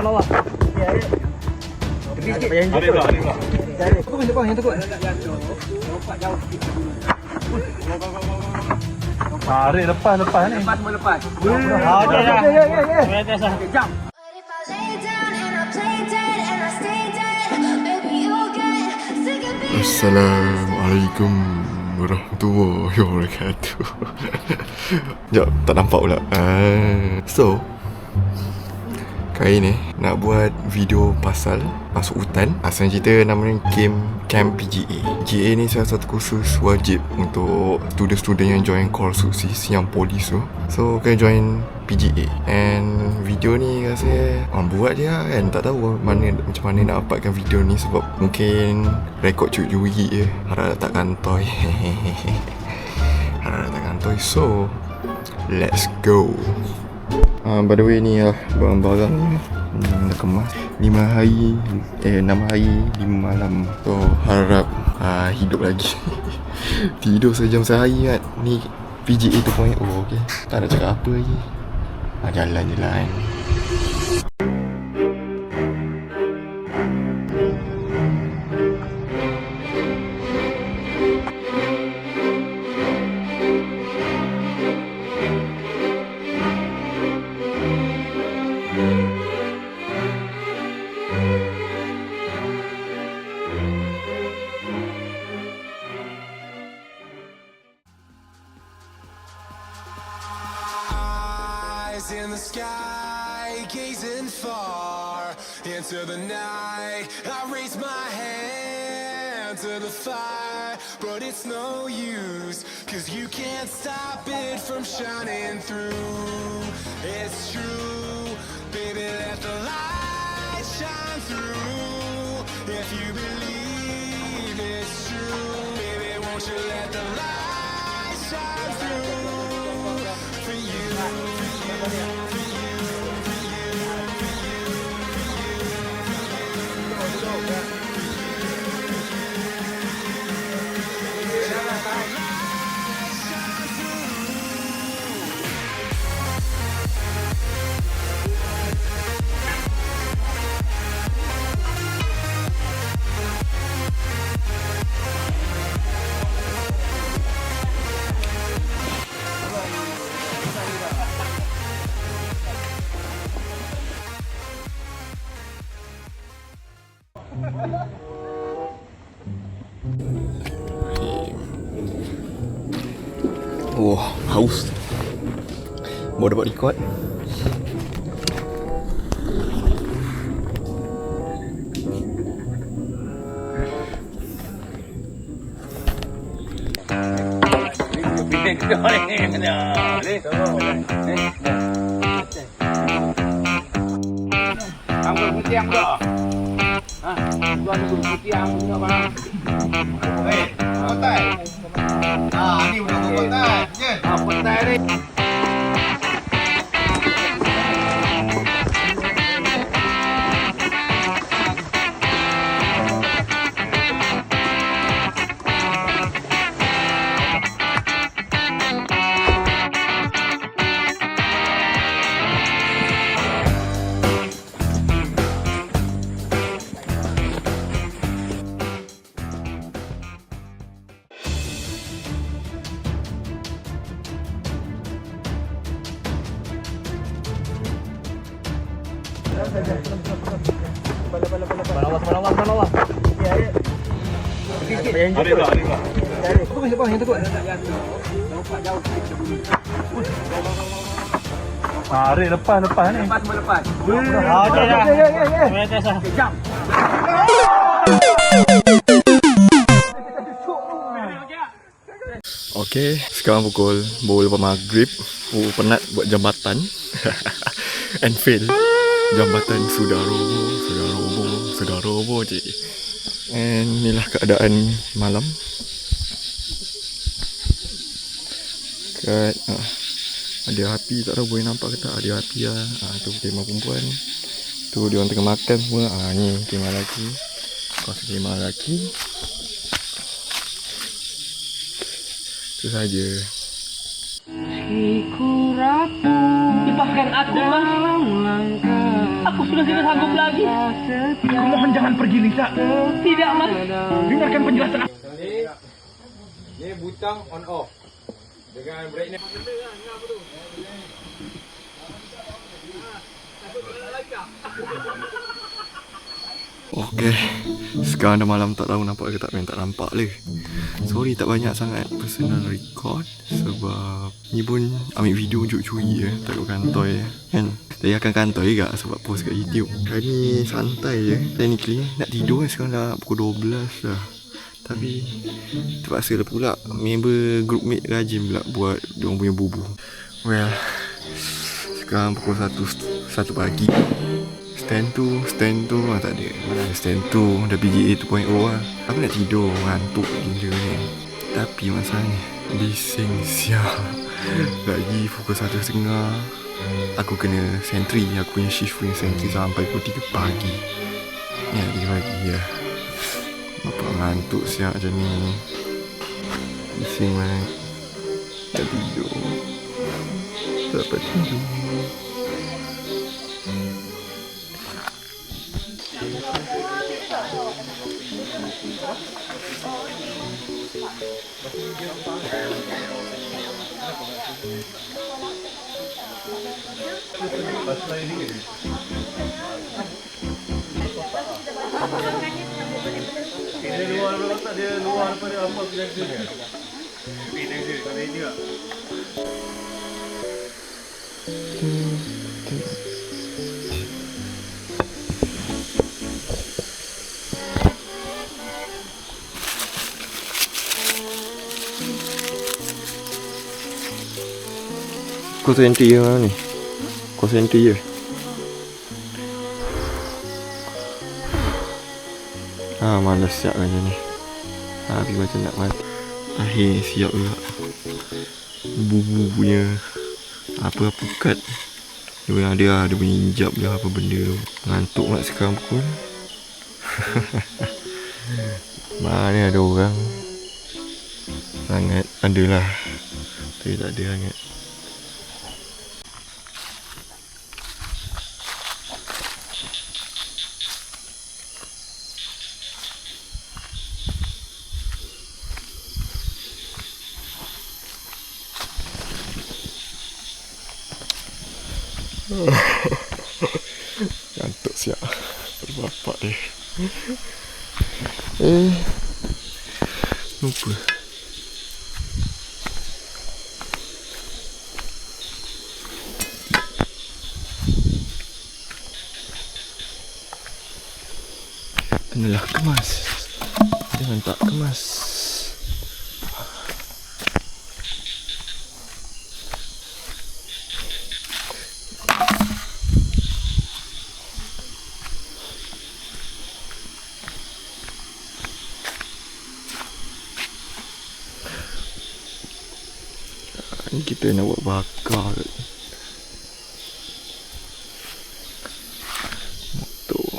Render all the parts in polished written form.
bawah. Ada pula. Aku punya bawah yang tekuk. Tarik lepas ni. Lepas semua lepas. Okey dah. Okey, jump. But if I lay down and I play dead and I stay dead, maybe you'll get sick of being. Assalamualaikum warahmatullahi wabarakatuh. Sekejap, tak nampak pula. So, kali ni nak buat video pasal masuk hutan. Asal cerita namanya game Camp PGA. PGA ni salah satu kursus wajib untuk student-student yang join kursus yang polis tu. So, kena join PGA. And video ni rasa orang buat dia kan, tak tahu macam mana nak dapatkan video ni sebab mungkin rekod curi je. Harap tak kantoi. Harap tak kantoi. So, let's go. By the way ni lah barang-barang dah kemas 6 hari 5 malam. So harap hidup lagi. Tidur sejam sehari kan. Ni PGA 2.0 okay. Tak nak cakap apa lagi. Jalan je lah kan. In the sky, gazing far into the night, I raise my hand to the fire, but it's no use, 'cause you can't stop it from shining through. It's true, baby, let the light shine through. If you believe it's true, baby, won't you let the light shine through for you. Wah, haus. Baru dapat record. Kamu putiang tak? Tuan putiang punya bang. Kotai. Ni bukan kotai. Je. Kotai ni. Bawah. Ya. Ada pula. Aku punya bawah yang tekuk. Tarik lepas ni. Lepas semua lepas. Okey dah. Okey, jump. Okay, sekarang pukul 8 maghrib. Penat buat jambatan. And fail. Jambatan sudah roboh je. And inilah keadaan malam. Kat ada api, tak tahu boleh nampak ke tak. Ada api lah. Tu kemah perempuan. Tu dia orang tengah makan semua. Ni kemah lelaki. Kawasan kemah lelaki. Itu saja. Lepaskan aku dalam langkah Aku sudah tidak sanggup lagi. Kumohon jangan pergi, Lisa. Tidak, Mas. Dengarkan penjelasan aku. Ni butang on off. Dengan brake ni. Okay, sekarang dah malam, tak tahu nampak ke tak, main tak nampak le. Sorry tak banyak sangat personal record sebab ni pun ambil video curi-curi taruh kantoi kan. Saya akan kantoi juga sebab post kat YouTube. Hari ni santai je, technically nak tidur sekarang dah pukul 12 dah. Tapi terpaksa lah pula, member groupmate rajin pula buat diorang punya bubu. Well, sekarang pukul 1 pagi. Stand tu tak ada. Mana stand tu dah PGA 2.0 lah. Aku nak tidur, ngantuk gila ni. Tapi masalahnya bising sial. Lagi pukul 1.30 aku kena sentry. Aku punya shift punya sentry sampai pukul 3 pagi. Ya 3 pagi ya. Bapak ngantuk siap macam ni. Bising banget. Tak tidur. Tak dapat tidur. Dia luar letak dia luar daripada apa biasa dia. Biasa kalau ini tak. Kau sentry je mana ni? Kau sentry je. Malas siap macam ni. Tapi macam nak mati. Akhir siap juga. Bubu punya apa-apa kad. Dia yang ada punya hijab dia apa benda tu. Ngantuk nak sekarang pun. Mana ada orang. Sangat adalah. Tapi tak ada sangat. Ngantuk siap. Bapak dia. Lupa. Kenalah kemas. Jangan tak kemas. Ni kita nak buat bakar motor.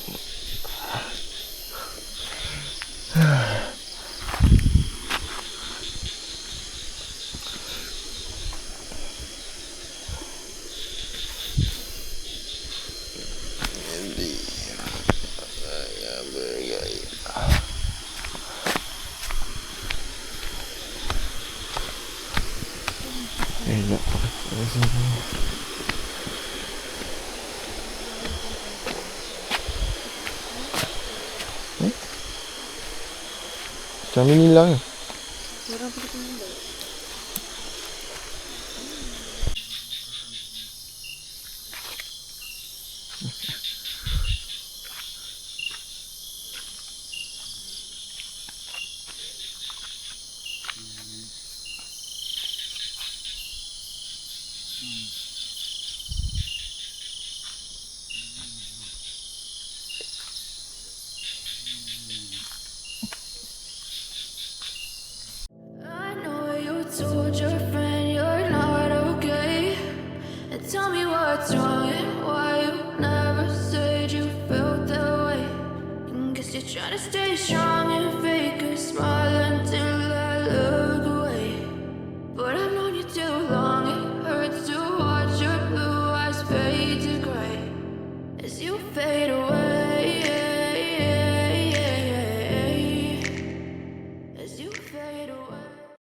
Nak pakai sini. Macam ni hilang. I know you told your friend you're not okay. And tell me what's wrong and why you never said you felt that way. And guess you're trying to stay strong and fake a smile until I look away. But I've known you too long, it hurts to watch your blue eyes fade to gray as you fade away.